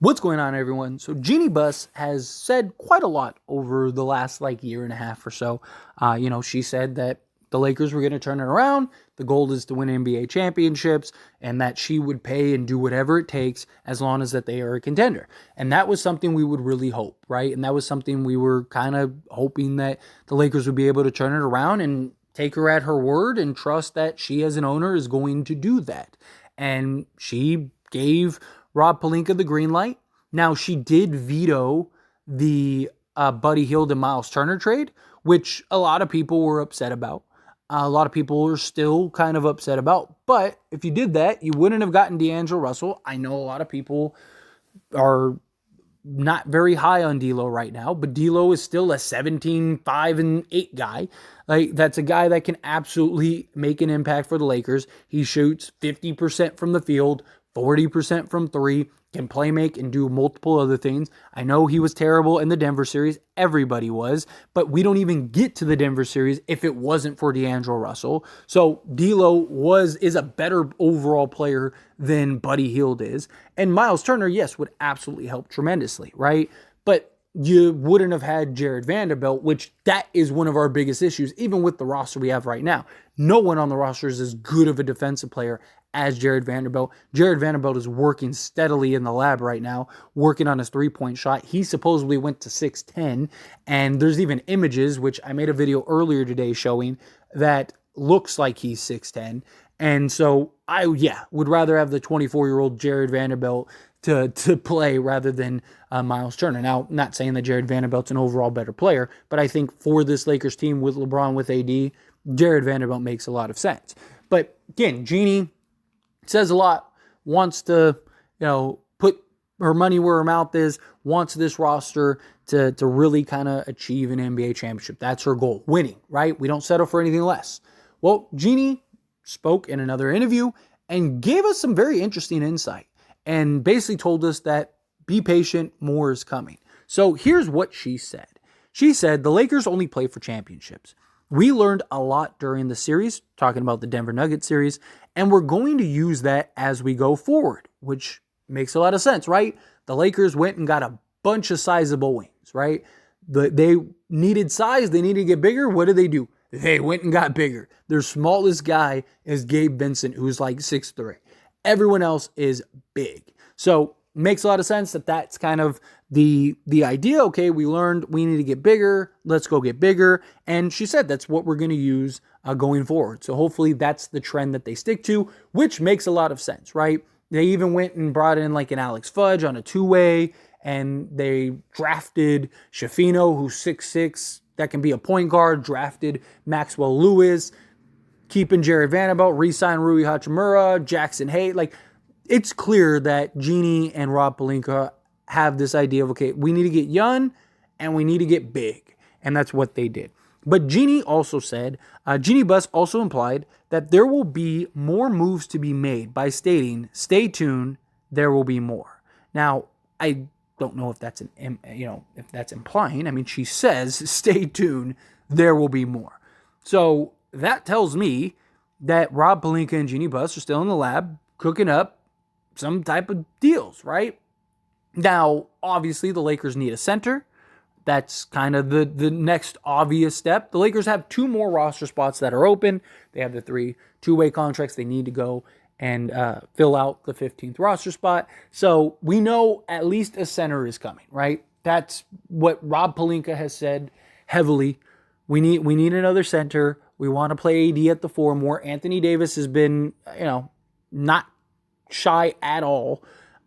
What's going on, everyone? So Jeanie Buss has said quite a lot over the last year and a half or so. She said that the Lakers were going to turn it around. The goal is to win NBA championships, and that she would pay and do whatever it takes as long as that they are a contender. And that was something we would really hope, right? And that was something we were kind of hoping that the Lakers would be able to turn it around and take her at her word and trust that she as an owner is going to do that. And she gave Rob Pelinka the green light. Now, she did veto the Buddy Hield and Miles Turner trade, which a lot of people were upset about. A lot of people are still kind of upset about. But if you did that, you wouldn't have gotten D'Angelo Russell. I know a lot of people are not very high on D'Lo right now, but D'Lo is still a 17, 5, and 8 guy. That's a guy that can absolutely make an impact for the Lakers. He shoots 50% from the field, 40% from three, can play make and do multiple other things. I know he was terrible in the Denver series. Everybody was. But we don't even get to the Denver series if it wasn't for D'Angelo Russell. So D'Lo is a better overall player than Buddy Hield is. And Miles Turner, yes, would absolutely help tremendously, right? But you wouldn't have had Jared Vanderbilt, which that is one of our biggest issues, even with the roster we have right now. No one on the roster is as good of a defensive player as Jared Vanderbilt. Jared Vanderbilt is working steadily in the lab right now, working on his three-point shot. He supposedly went to 6'10", and there's even images, which I made a video earlier today showing, that looks like he's 6'10". And so I would rather have the 24-year-old Jared Vanderbilt to play rather than Miles Turner. Now, not saying that Jared Vanderbilt's an overall better player, but I think for this Lakers team with LeBron, with AD, Jared Vanderbilt makes a lot of sense. But again, Jeanie says a lot, wants to, put her money where her mouth is, wants this roster to really kind of achieve an NBA championship. That's her goal, winning, right? We don't settle for anything less. Well, Jeanie spoke in another interview and gave us some very interesting insight and basically told us that be patient, more is coming. So here's what she said. She said, the Lakers only play for championships. We learned a lot during the series, talking about the Denver Nuggets series, and we're going to use that as we go forward, which makes a lot of sense, right? The Lakers went and got a bunch of sizable wings, right? They needed size. They needed to get bigger. What did they do? They went and got bigger. Their smallest guy is Gabe Vincent, who's like 6'3". Everyone else is big. So makes a lot of sense that that's kind of the idea. Okay, we learned we need to get bigger. Let's go get bigger. And she said that's what we're going to use going forward. So hopefully that's the trend that they stick to, which makes a lot of sense, right? They even went and brought in like an Alex Fudge on a two-way, and they drafted Shafino, who's 6'6", that can be a point guard, drafted Maxwell Lewis, keeping Jared Vanderbilt, re-signed Rui Hachimura, Jackson Hayes. It's clear that Jeanie and Rob Pelinka have this idea of, okay, we need to get young and we need to get big. And that's what they did. But Jeanie also said, Jeanie Buss also implied that there will be more moves to be made by stating, stay tuned, there will be more. Now, I don't know if that's if that's implying. I mean, she says, stay tuned, there will be more. So that tells me that Rob Pelinka and Jeanie Buss are still in the lab cooking up some type of deals, right? Now, obviously, the Lakers need a center. That's kind of the next obvious step. The Lakers have 2 more roster spots that are open. They have the 3 two-way contracts. They need to go and fill out the 15th roster spot. So we know at least a center is coming, right? That's what Rob Pelinka has said heavily. We need another center. We want to play AD at the 4 more. Anthony Davis has been, not shy at all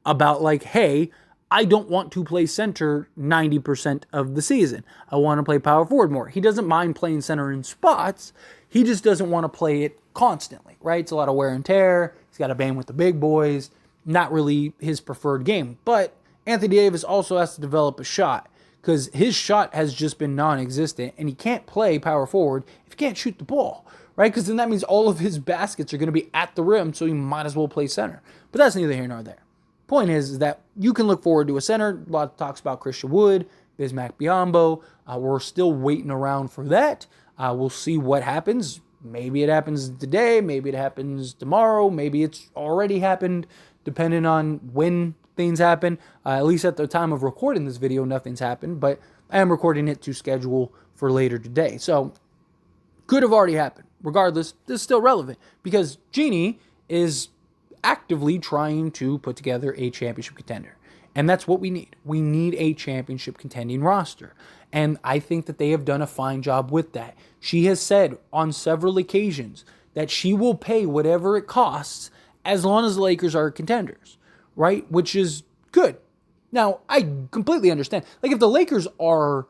about hey, I don't want to play center 90% of the season. I want to play power forward more. He doesn't mind playing center in spots. He just doesn't want to play it constantly, right? It's a lot of wear and tear. He's got to bang with the big boys. Not really his preferred game. But Anthony Davis also has to develop a shot because his shot has just been non-existent, and he can't play power forward if he can't shoot the ball, right? Because then that means all of his baskets are going to be at the rim, so he might as well play center. But that's neither here nor there. Point is that you can look forward to a center. A lot of talks about Christian Wood, Bismack Biyombo. We're still waiting around for that. We'll see what happens. Maybe it happens today. Maybe it happens tomorrow. Maybe it's already happened, depending on when things happen. At least at the time of recording this video, nothing's happened, but I am recording it to schedule for later today. So could have already happened. Regardless, this is still relevant because Genie is actively trying to put together a championship contender. And that's what we need. We need a championship contending roster. And I think that they have done a fine job with that. She has said on several occasions that she will pay whatever it costs as long as the Lakers are contenders, right? Which is good. Now, I completely understand. Like, if the Lakers are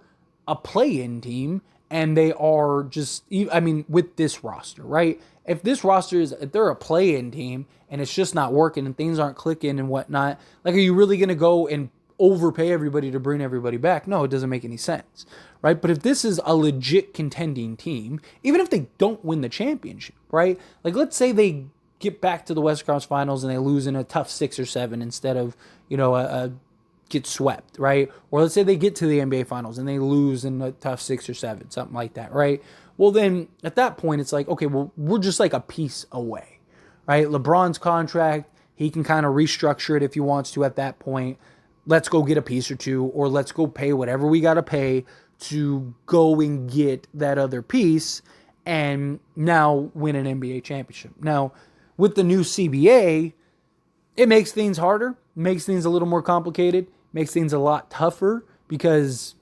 a play-in team and they are just, I mean, with this roster, right? If this roster is, if they're a play-in team and it's just not working and things aren't clicking and whatnot, like, are you really going to go and overpay everybody to bring everybody back? No, it doesn't make any sense, right? But if this is a legit contending team, even if they don't win the championship, right? Like, let's say they get back to the Western Conference Finals and they lose in a tough 6 or 7 instead of, you know, get swept, right? Or let's say they get to the NBA Finals and they lose in a tough 6 or 7, something like that, right? Well, then at that point, it's like, okay, well, we're just like a piece away, right? LeBron's contract, he can kind of restructure it if he wants to at that point. Let's go get a piece or two, or let's go pay whatever we got to pay to go and get that other piece and now win an NBA championship. Now, with the new CBA, it makes things harder, makes things a little more complicated, makes things a lot tougher because,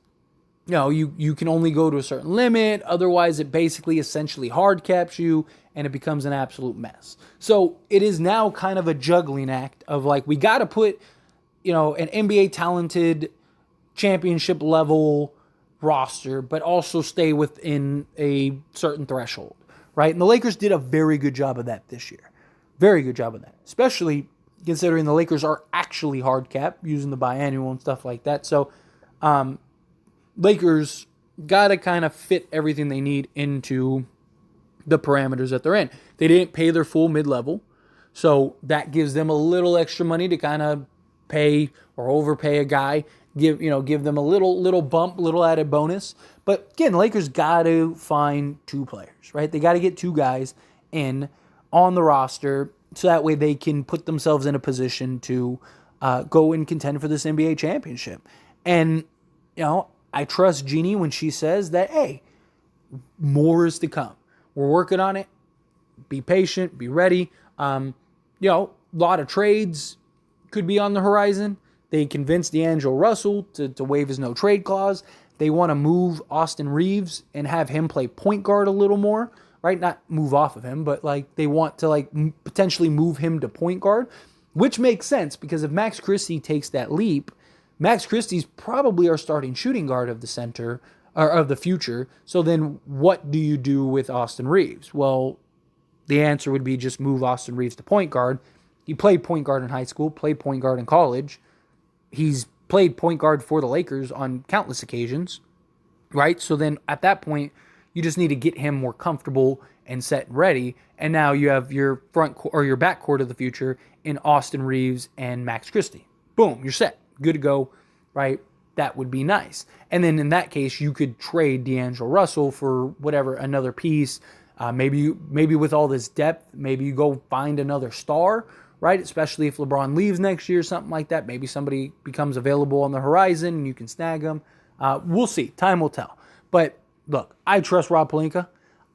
you know, you can only go to a certain limit. Otherwise, it basically essentially hard caps you and it becomes an absolute mess. So it is now kind of a juggling act of like, we got to put, you know, an NBA talented championship level roster, but also stay within a certain threshold, right? And the Lakers did a very good job of that this year. Very good job of that, especially considering the Lakers are actually hard cap using the biannual and stuff like that. So Lakers got to kind of fit everything they need into the parameters that they're in. They didn't pay their full mid-level, so that gives them a little extra money to kind of pay or overpay a guy, give them a little bump, little added bonus. But again, Lakers got to find 2 players, right? They got to get 2 guys in on the roster so that way they can put themselves in a position to go and contend for this NBA championship. And, you know, I trust Jeanie when she says that, hey, more is to come. We're working on it. Be patient, be ready. You know, a lot of trades could be on the horizon. They convinced D'Angelo Russell to waive his no trade clause. They want to move Austin Reeves and have him play point guard a little more, right? Not move off of him, but like they want to like potentially move him to point guard, which makes sense because if Max Christie takes that leap, Max Christie's probably our starting shooting guard of the center or of the future. So then what do you do with Austin Reeves? Well, the answer would be just move Austin Reeves to point guard. He played point guard in high school, played point guard in college. He's played point guard for the Lakers on countless occasions, right? So then at that point, you just need to get him more comfortable and set and ready. And now you have your front or your backcourt of the future in Austin Reeves and Max Christie. Boom, you're set. Good to go, right? That would be nice. And then in that case, you could trade D'Angelo Russell for whatever, another piece. Maybe with all this depth, maybe you go find another star, right? Especially if LeBron leaves next year, something like that. Maybe somebody becomes available on the horizon and you can snag them. We'll see. Time will tell. But look, I trust Rob Pelinka.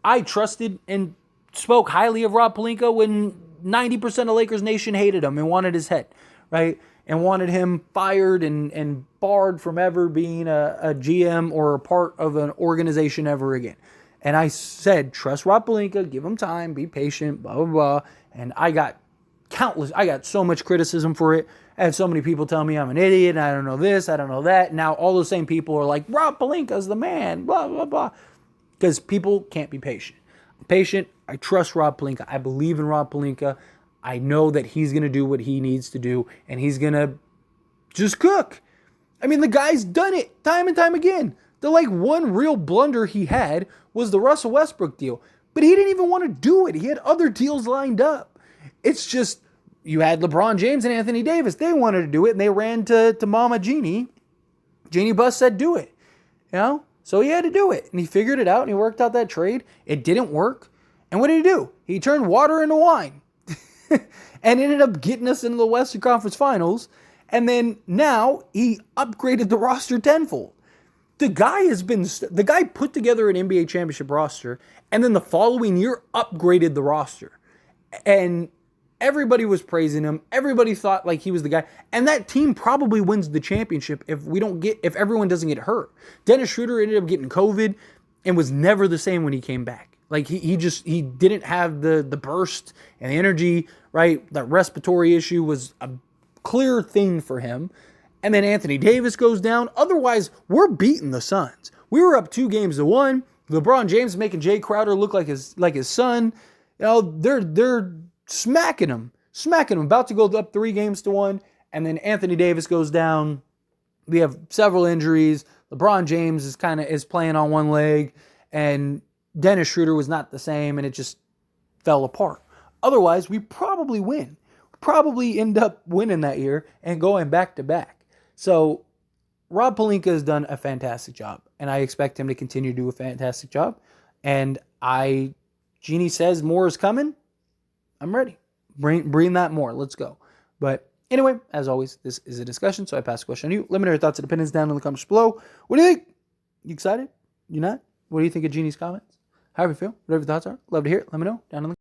I trusted and spoke highly of Rob Pelinka when 90% of Lakers Nation hated him and wanted his head, right? And wanted him fired and barred from ever being a GM or a part of an organization ever again. And I said, trust Rob Pelinka, give him time, be patient, blah, blah, blah. And I got so much criticism for it. I had so many people tell me I'm an idiot, and I don't know this, I don't know that. Now all those same people are like, Rob Pelinka's the man, blah, blah, blah. Because people can't be patient. I'm patient. I trust Rob Pelinka. I believe in Rob Pelinka. I know that he's going to do what he needs to do, and he's going to just cook. I mean, the guy's done it time and time again. The one real blunder he had was the Russell Westbrook deal. But he didn't even want to do it. He had other deals lined up. It's just, you had LeBron James and Anthony Davis. They wanted to do it, and they ran to Mama Jeanie. Jeanie Buss said, do it. You know? So he had to do it. And he figured it out, and he worked out that trade. It didn't work. And what did he do? He turned water into wine. And ended up getting us into the Western Conference Finals. And then now he upgraded the roster tenfold. The guy put together an NBA championship roster, and then the following year upgraded the roster. And everybody was praising him. Everybody thought like he was the guy. And that team probably wins the championship if everyone doesn't get hurt. Dennis Schroeder ended up getting COVID and was never the same when he came back. Like he didn't have the burst and the energy, right? That respiratory issue was a clear thing for him. And then Anthony Davis goes down. Otherwise, we're beating the Suns. We were up 2-1. LeBron James making Jay Crowder look like his son. You know, they're smacking him, about to go up 3-1. And then Anthony Davis goes down. We have several injuries. LeBron James is playing on one leg, and Dennis Schroeder was not the same, and it just fell apart. Otherwise, we probably win. Probably end up winning that year and going back to back. So Rob Pelinka has done a fantastic job, and I expect him to continue to do a fantastic job. And Jeanie says more is coming. I'm ready. Bring that more. Let's go. But anyway, as always, this is a discussion, so I pass the question on you. Let me know your thoughts and opinions down in the comments below. What do you think? You excited? You not? What do you think of Jeanie's comments? How do you feel? Whatever your thoughts are, love to hear it. Let me know down in the